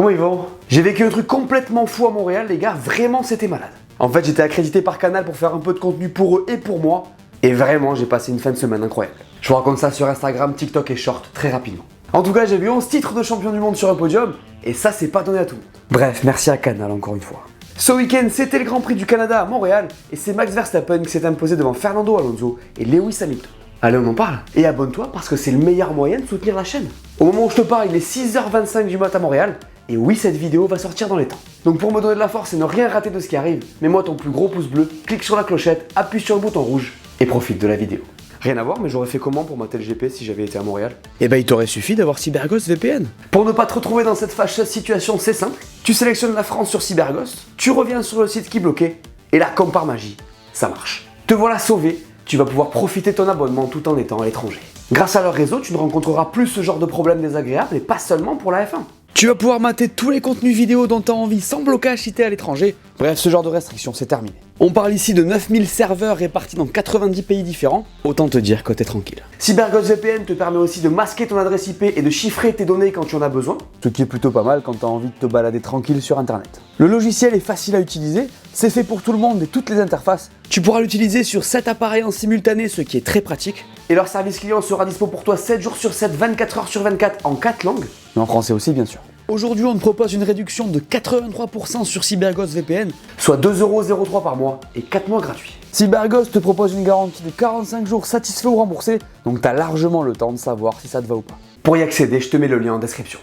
Comment ils vont? J'ai vécu un truc complètement fou à Montréal, les gars, vraiment c'était malade. En fait, j'étais accrédité par Canal pour faire un peu de contenu pour eux et pour moi, et vraiment, j'ai passé une fin de semaine incroyable. Je vous raconte ça sur Instagram, TikTok et Short très rapidement. En tout cas, j'ai vu 11 titres de champion du monde sur un podium, et ça, c'est pas donné à tout le monde. Bref, merci à Canal encore une fois. Ce week-end, c'était le Grand Prix du Canada à Montréal, et c'est Max Verstappen qui s'est imposé devant Fernando Alonso et Lewis Hamilton. Allez, on en parle. Et abonne-toi parce que c'est le meilleur moyen de soutenir la chaîne. Au moment où je te parle, il est 6h25 du mat à Montréal. Et oui, cette vidéo va sortir dans les temps. Donc pour me donner de la force et ne rien rater de ce qui arrive, mets-moi ton plus gros pouce bleu, clique sur la clochette, appuie sur le bouton rouge et profite de la vidéo. Rien à voir, mais j'aurais fait comment pour mater le GP si j'avais été à Montréal? Eh ben il t'aurait suffi d'avoir CyberGhost VPN. Pour ne pas te retrouver dans cette fâcheuse situation, c'est simple. Tu sélectionnes la France sur CyberGhost, tu reviens sur le site qui bloquait, et là, comme par magie, ça marche. Te voilà sauvé. Tu vas pouvoir profiter de ton abonnement tout en étant à l'étranger. Grâce à leur réseau, tu ne rencontreras plus ce genre de problème désagréable et pas seulement pour la F1. Tu vas pouvoir mater tous les contenus vidéo dont tu as envie sans blocage si t'es à l'étranger. Bref, ce genre de restrictions, c'est terminé. On parle ici de 9000 serveurs répartis dans 90 pays différents. Autant te dire que t'es tranquille. CyberGhost VPN te permet aussi de masquer ton adresse IP et de chiffrer tes données quand tu en as besoin. Ce qui est plutôt pas mal quand tu as envie de te balader tranquille sur internet. Le logiciel est facile à utiliser, c'est fait pour tout le monde et toutes les interfaces. Tu pourras l'utiliser sur 7 appareils en simultané, ce qui est très pratique. Et leur service client sera dispo pour toi 7 jours sur 7, 24 heures sur 24 en 4 langues. Mais en français aussi, bien sûr. Aujourd'hui, on te propose une réduction de 83% sur CyberGhost VPN, soit 2,03€ par mois et 4 mois gratuits. CyberGhost te propose une garantie de 45 jours satisfait ou remboursé, donc t'as largement le temps de savoir si ça te va ou pas. Pour y accéder, je te mets le lien en description.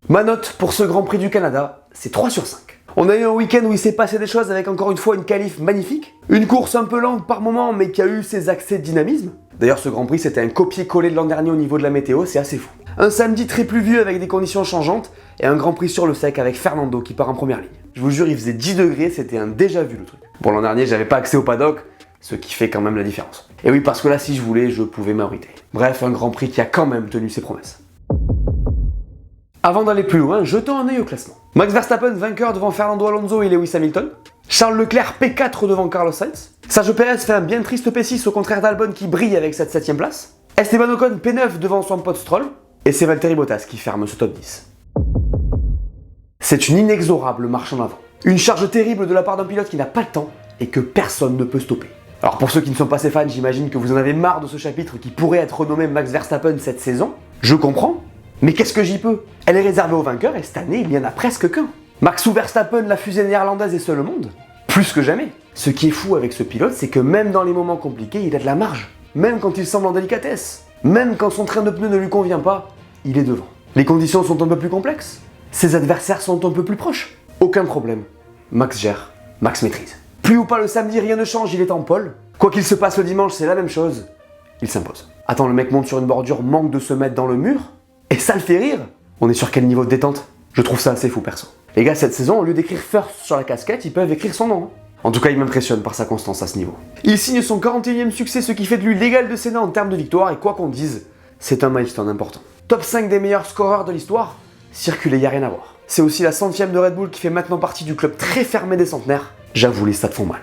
Ma note pour ce Grand Prix du Canada, c'est 3 sur 5. On a eu un week-end où il s'est passé des choses avec encore une fois une qualif magnifique, une course un peu lente par moment mais qui a eu ses accès de dynamisme. D'ailleurs ce Grand Prix c'était un copier-coller de l'an dernier au niveau de la météo, c'est assez fou. Un samedi très pluvieux avec des conditions changeantes et un Grand Prix sur le sec avec Fernando qui part en première ligne. Je vous jure il faisait 10 degrés, c'était un déjà vu le truc. Bon l'an dernier j'avais pas accès au paddock, ce qui fait quand même la différence. Et oui parce que là si je voulais je pouvais m'abriter. Bref un Grand Prix qui a quand même tenu ses promesses. Avant d'aller plus loin, jetons un œil au classement. Max Verstappen vainqueur devant Fernando Alonso et Lewis Hamilton. Charles Leclerc P4 devant Carlos Sainz. Sergio Perez fait un bien triste P6 au contraire d'Albon qui brille avec cette 7ème place. Esteban Ocon P9 devant son pote Stroll. Et c'est Valtteri Bottas qui ferme ce top 10. C'est une inexorable marche en avant. Une charge terrible de la part d'un pilote qui n'a pas le temps et que personne ne peut stopper. Alors pour ceux qui ne sont pas ses fans, j'imagine que vous en avez marre de ce chapitre qui pourrait être renommé Max Verstappen cette saison. Je comprends. Mais qu'est-ce que j'y peux? Elle est réservée aux vainqueurs et cette année, il n'y en a presque qu'un. Max Verstappen, la fusée néerlandaise est seul au monde. Plus que jamais. Ce qui est fou avec ce pilote, c'est que même dans les moments compliqués, il a de la marge. Même quand il semble en délicatesse. Même quand son train de pneus ne lui convient pas, il est devant. Les conditions sont un peu plus complexes. Ses adversaires sont un peu plus proches. Aucun problème. Max gère. Max maîtrise. Plus ou pas le samedi, rien ne change, il est en pole. Quoi qu'il se passe le dimanche, c'est la même chose. Il s'impose. Attends, le mec monte sur une bordure, manque de se mettre dans le mur. Et ça le fait rire. On est sur quel niveau de détente? Je trouve ça assez fou perso. Les gars, cette saison, au lieu d'écrire First sur la casquette, ils peuvent écrire son nom. En tout cas, il m'impressionne par sa constance à ce niveau. Il signe son 41e succès, ce qui fait de lui l'égal de Senna en termes de victoire, et quoi qu'on dise, c'est un milestone important. Top 5 des meilleurs scoreurs de l'histoire, circuler, y a rien à voir. C'est aussi la 100e de Red Bull qui fait maintenant partie du club très fermé des centenaires. J'avoue, les stats font mal.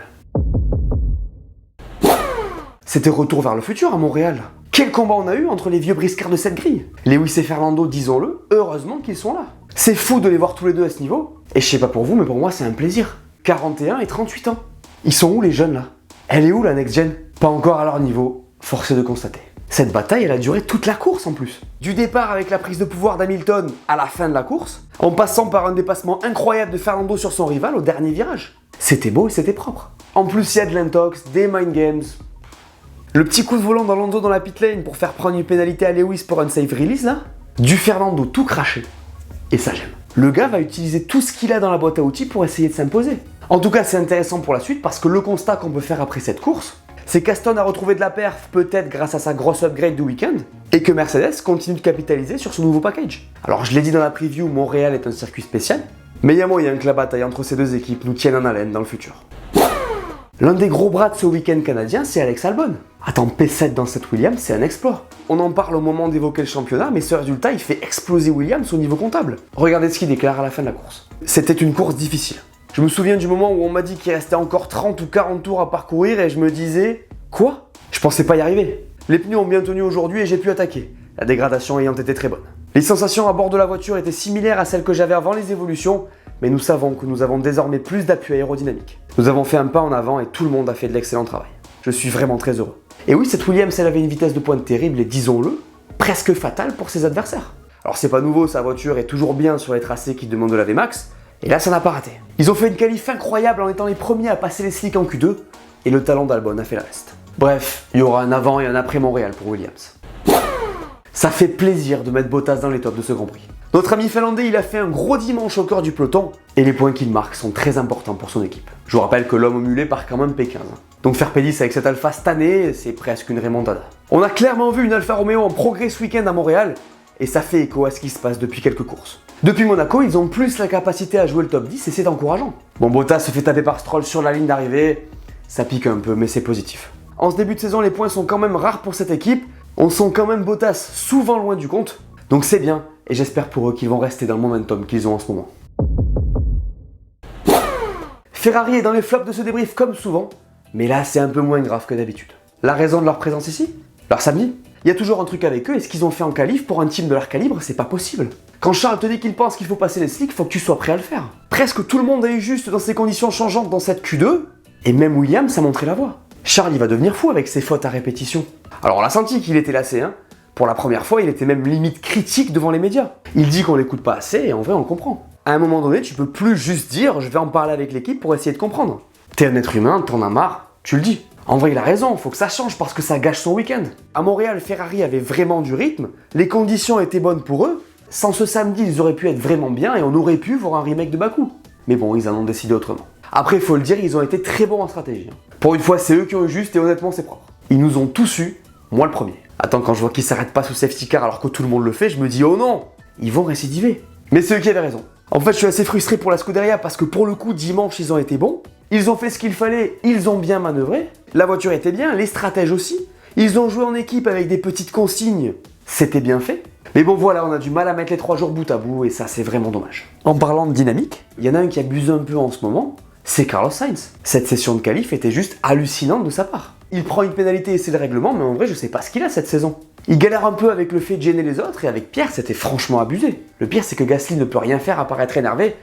C'était retour vers le futur à Montréal. Quel combat on a eu entre les vieux briscards de cette grille. Lewis et Fernando, disons-le, heureusement qu'ils sont là. C'est fou de les voir tous les deux à ce niveau. Et je sais pas pour vous, mais pour moi c'est un plaisir. 41 et 38 ans. Ils sont où les jeunes là? Elle est où la next-gen? Pas encore à leur niveau, force est de constater. Cette bataille, elle a duré toute la course en plus. Du départ avec la prise de pouvoir d'Hamilton à la fin de la course, en passant par un dépassement incroyable de Fernando sur son rival au dernier virage. C'était beau et c'était propre. En plus, il y a de l'intox, des mind games. Le petit coup de volant d'Alonso dans la pit lane pour faire prendre une pénalité à Lewis pour un safe release là. Du Fernando tout craché. Et ça j'aime. Le gars va utiliser tout ce qu'il a dans la boîte à outils pour essayer de s'imposer. En tout cas c'est intéressant pour la suite parce que le constat qu'on peut faire après cette course, c'est qu'Aston a retrouvé de la perf peut-être grâce à sa grosse upgrade du week-end et que Mercedes continue de capitaliser sur son nouveau package. Alors je l'ai dit dans la preview, Montréal est un circuit spécial, mais il y a moyen que la bataille entre ces deux équipes nous tienne en haleine dans le futur. L'un des gros bras de ce week-end canadien, c'est Alex Albon. Attends, P7 dans cette Williams, c'est un exploit. On en parle au moment d'évoquer le championnat, mais ce résultat, il fait exploser Williams au niveau comptable. Regardez ce qu'il déclare à la fin de la course. C'était une course difficile. Je me souviens du moment où on m'a dit qu'il restait encore 30 ou 40 tours à parcourir et je me disais « Quoi ?» Je pensais pas y arriver. Les pneus ont bien tenu aujourd'hui et j'ai pu attaquer, la dégradation ayant été très bonne. Les sensations à bord de la voiture étaient similaires à celles que j'avais avant les évolutions, mais nous savons que nous avons désormais plus d'appui aérodynamique. Nous avons fait un pas en avant et tout le monde a fait de l'excellent travail. Je suis vraiment très heureux. Et oui, cette Williams, elle avait une vitesse de pointe terrible et disons-le, presque fatale pour ses adversaires. Alors c'est pas nouveau, sa voiture est toujours bien sur les tracés qui demandent de la VMAX, et là ça n'a pas raté. Ils ont fait une qualif incroyable en étant les premiers à passer les slicks en Q2, et le talent d'Albon a fait le reste. Bref, il y aura un avant et un après Montréal pour Williams. Ça fait plaisir de mettre Bottas dans les tops de ce Grand Prix. Notre ami finlandais, il a fait un gros dimanche au cœur du peloton, et les points qu'il marque sont très importants pour son équipe. Je vous rappelle que l'homme au mulet part quand même P15. Donc faire P10 avec cette Alpha cette année, c'est presque une remontada. On a clairement vu une Alfa Romeo en progrès ce week-end à Montréal, et ça fait écho à ce qui se passe depuis quelques courses. Depuis Monaco, ils ont plus la capacité à jouer le top 10 et c'est encourageant. Bon, Bottas se fait taper par Stroll sur la ligne d'arrivée, ça pique un peu, mais c'est positif. En ce début de saison, les points sont quand même rares pour cette équipe, on sent quand même Bottas souvent loin du compte, donc c'est bien, et j'espère pour eux qu'ils vont rester dans le momentum qu'ils ont en ce moment. Ferrari est dans les flops de ce débrief comme souvent, mais là c'est un peu moins grave que d'habitude. La raison de leur présence ici ? Leur samedi ? Il y a toujours un truc avec eux et ce qu'ils ont fait en qualif pour un team de leur calibre, c'est pas possible. Quand Charles te dit qu'il pense qu'il faut passer les slicks, faut que tu sois prêt à le faire. Presque tout le monde a eu juste dans ces conditions changeantes dans cette Q2, et même Williams a montré la voie. Charles il va devenir fou avec ses fautes à répétition. Alors on l'a senti qu'il était lassé, hein. Pour la première fois, il était même limite critique devant les médias. Il dit qu'on l'écoute pas assez et en vrai on le comprend. À un moment donné, tu peux plus juste dire je vais en parler avec l'équipe pour essayer de comprendre. T'es un être humain, t'en as marre, tu le dis. En vrai, il a raison, faut que ça change parce que ça gâche son week-end. À Montréal, Ferrari avait vraiment du rythme, les conditions étaient bonnes pour eux. Sans ce samedi, ils auraient pu être vraiment bien et on aurait pu voir un remake de Bakou. Mais bon, ils en ont décidé autrement. Après, il faut le dire, ils ont été très bons en stratégie. Pour une fois, c'est eux qui ont eu juste et honnêtement, c'est propre. Ils nous ont tous eu, moi le premier. Attends, quand je vois qu'ils s'arrêtent pas sous safety car alors que tout le monde le fait, je me dis oh non, ils vont récidiver. Mais c'est eux qui avaient raison. En fait, je suis assez frustré pour la Scuderia parce que pour le coup, dimanche, ils ont été bons. Ils ont fait ce qu'il fallait, ils ont bien manœuvré. La voiture était bien, les stratèges aussi. Ils ont joué en équipe avec des petites consignes. C'était bien fait. Mais bon voilà, on a du mal à mettre les 3 jours bout à bout et ça c'est vraiment dommage. En parlant de dynamique, il y en a un qui abuse un peu en ce moment, c'est Carlos Sainz. Cette session de qualif était juste hallucinante de sa part. Il prend une pénalité et c'est le règlement, mais en vrai je sais pas ce qu'il a cette saison. Il galère un peu avec le fait de gêner les autres et avec Pierre c'était franchement abusé. Le pire c'est que Gasly ne peut rien faire à part être énervé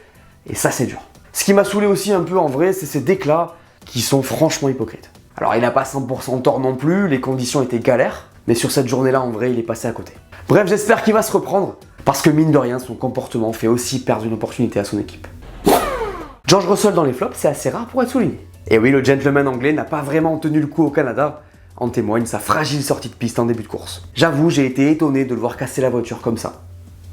et ça c'est dur. Ce qui m'a saoulé aussi un peu en vrai, c'est ces déclats qui sont franchement hypocrites. Alors il n'a pas 100% tort non plus, les conditions étaient galères, mais sur cette journée-là en vrai il est passé à côté. Bref, j'espère qu'il va se reprendre, parce que mine de rien, son comportement fait aussi perdre une opportunité à son équipe. George Russell dans les flops, c'est assez rare pour être souligné. Et oui, le gentleman anglais n'a pas vraiment tenu le coup au Canada, en témoigne sa fragile sortie de piste en début de course. J'avoue, j'ai été étonné de le voir casser la voiture comme ça,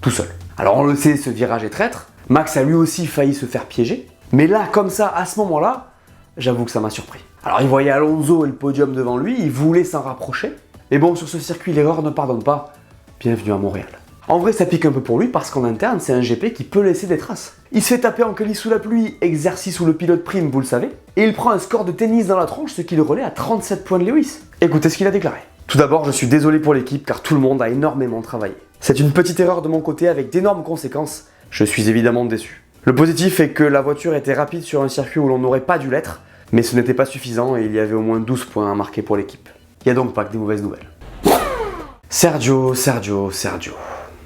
tout seul. Alors on le sait, ce virage est traître, Max a lui aussi failli se faire piéger, mais là, comme ça, à ce moment-là, j'avoue que ça m'a surpris. Alors il voyait Alonso et le podium devant lui, il voulait s'en rapprocher, mais bon, sur ce circuit, l'erreur ne pardonne pas. Bienvenue à Montréal. En vrai, ça pique un peu pour lui parce qu'en interne, c'est un GP qui peut laisser des traces. Il se fait taper en qualif sous la pluie, exercice où le pilote prime, vous le savez, et il prend un score de tennis dans la tronche, ce qui le relaie à 37 points de Lewis. Écoutez ce qu'il a déclaré. Tout d'abord, je suis désolé pour l'équipe car tout le monde a énormément travaillé. C'est une petite erreur de mon côté avec d'énormes conséquences. Je suis évidemment déçu. Le positif est que la voiture était rapide sur un circuit où l'on n'aurait pas dû l'être, mais ce n'était pas suffisant et il y avait au moins 12 points à marquer pour l'équipe. Il n'y a donc pas que des mauvaises nouvelles. Sergio.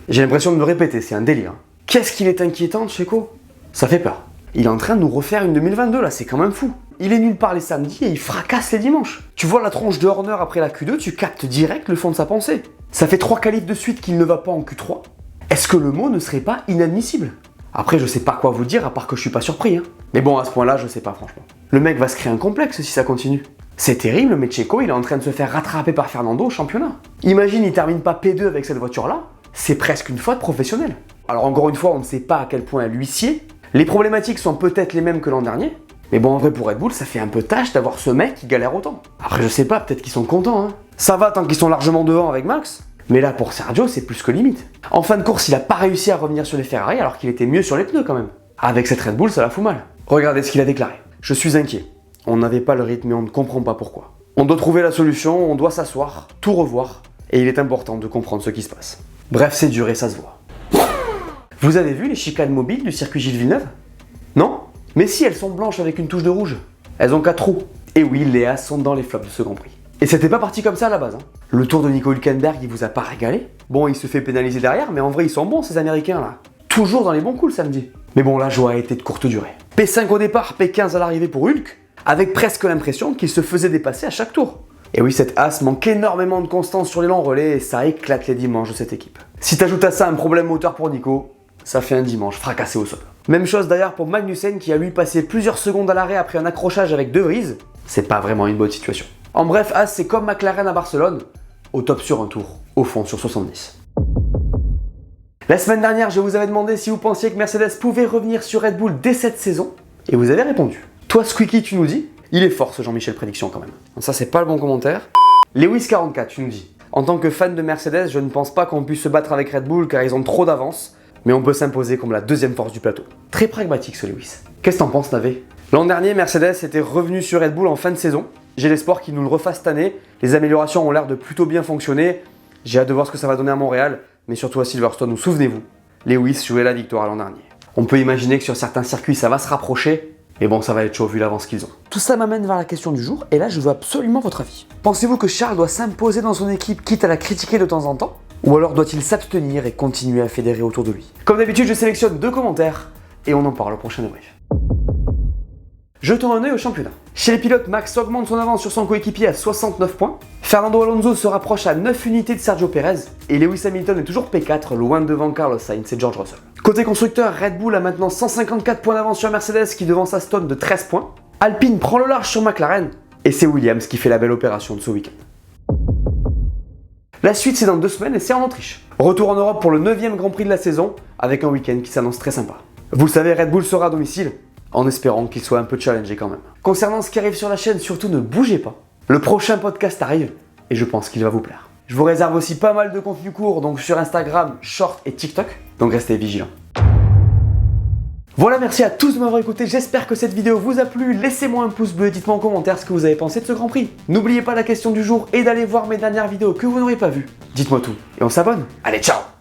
J'ai l'impression de me répéter, c'est un délire. Qu'est-ce qu'il est inquiétant, Checo ? Ça fait peur. Il est en train de nous refaire une 2022 là, c'est quand même fou. Il est nulle part les samedis et il fracasse les dimanches. Tu vois la tronche de Horner après la Q2, tu captes direct le fond de sa pensée. Ça fait 3 qualifs de suite qu'il ne va pas en Q3. Est-ce que le mot ne serait pas inadmissible ? Après, je sais pas quoi vous dire à part que je suis pas surpris. Mais bon, à ce point-là, je sais pas franchement. Le mec va se créer un complexe si ça continue. C'est terrible, mais Checo, il est en train de se faire rattraper par Fernando au championnat. Imagine, il termine pas P2 avec cette voiture-là. C'est presque une faute professionnelle. Alors encore une fois, on ne sait pas à quel point l'huissier. Les problématiques sont peut-être les mêmes que l'an dernier. Mais bon, en vrai, pour Red Bull, ça fait un peu tâche d'avoir ce mec qui galère autant. Après, je sais pas, peut-être qu'ils sont contents, hein. Ça va tant qu'ils sont largement devant avec Max. Mais là, pour Sergio, c'est plus que limite. En fin de course, il a pas réussi à revenir sur les Ferrari alors qu'il était mieux sur les pneus quand même. Avec cette Red Bull, ça la fout mal. Regardez ce qu'il a déclaré. Je suis inquiet. On n'avait pas le rythme et on ne comprend pas pourquoi. On doit trouver la solution, on doit s'asseoir, tout revoir. Et il est important de comprendre ce qui se passe. Bref, c'est dur et ça se voit. Vous avez vu les chicanes mobiles du circuit Gilles Villeneuve ? Non ? Mais si elles sont blanches avec une touche de rouge, elles ont 4 trous. Et oui, les As sont dans les flops de ce Grand Prix. Et c'était pas parti comme ça à la base. Le tour de Nico Hülkenberg, il vous a pas régalé? Bon, il se fait pénaliser derrière, mais en vrai, ils sont bons ces Américains là. Toujours dans les bons coups le samedi. Mais bon, la joie a été de courte durée. P5 au départ, P15 à l'arrivée pour Hulk, avec presque l'impression qu'il se faisait dépasser à chaque tour. Et oui, cette As manque énormément de constance sur les longs relais et ça éclate les dimanches de cette équipe. Si t'ajoutes à ça un problème moteur pour Nico, ça fait un dimanche fracassé au sol. Même chose d'ailleurs pour Magnussen qui a lui passé plusieurs secondes à l'arrêt après un accrochage avec De Vries. C'est pas vraiment une bonne situation. En bref, As c'est comme McLaren à Barcelone, au top sur un tour, au fond sur 70. La semaine dernière, je vous avais demandé si vous pensiez que Mercedes pouvait revenir sur Red Bull dès cette saison, et vous avez répondu. Toi Squeaky, tu nous dis, il est fort ce Jean-Michel Prédiction quand même. Ça c'est pas le bon commentaire. Lewis44, tu nous dis, en tant que fan de Mercedes, je ne pense pas qu'on puisse se battre avec Red Bull car ils ont trop d'avance, mais on peut s'imposer comme la deuxième force du plateau. Très pragmatique ce Lewis. Qu'est-ce que t'en penses Navé? L'an dernier, Mercedes était revenu sur Red Bull en fin de saison. J'ai l'espoir qu'ils nous le refassent cette année. Les améliorations ont l'air de plutôt bien fonctionner. J'ai hâte de voir ce que ça va donner à Montréal, mais surtout à Silverstone où, souvenez-vous, Lewis jouait la victoire l'an dernier. On peut imaginer que sur certains circuits ça va se rapprocher, et bon ça va être chaud vu l'avance qu'ils ont. Tout ça m'amène vers la question du jour, et là je veux absolument votre avis. Pensez-vous que Charles doit s'imposer dans son équipe quitte à la critiquer de temps en temps? Ou alors doit-il s'abstenir et continuer à fédérer autour de lui? Comme d'habitude je sélectionne 2 commentaires, et on en parle au prochain débrief. Jetons un œil au championnat. Chez les pilotes, Max augmente son avance sur son coéquipier à 69 points. Fernando Alonso se rapproche à 9 unités de Sergio Perez. Et Lewis Hamilton est toujours P4, loin devant Carlos Sainz et George Russell. Côté constructeur, Red Bull a maintenant 154 points d'avance sur Mercedes qui devance Aston de 13 points. Alpine prend le large sur McLaren. Et c'est Williams qui fait la belle opération de ce week-end. La suite c'est dans 2 semaines et c'est en Autriche. Retour en Europe pour le 9e Grand Prix de la saison avec un week-end qui s'annonce très sympa. Vous le savez, Red Bull sera à domicile, en espérant qu'il soit un peu challengé quand même. Concernant ce qui arrive sur la chaîne, surtout ne bougez pas. Le prochain podcast arrive et je pense qu'il va vous plaire. Je vous réserve aussi pas mal de contenu court donc sur Instagram, Short et TikTok, donc restez vigilants. Voilà, merci à tous de m'avoir écouté, j'espère que cette vidéo vous a plu. Laissez-moi un pouce bleu et dites-moi en commentaire ce que vous avez pensé de ce Grand Prix. N'oubliez pas la question du jour et d'aller voir mes dernières vidéos que vous n'aurez pas vues. Dites-moi tout et on s'abonne. Allez, ciao!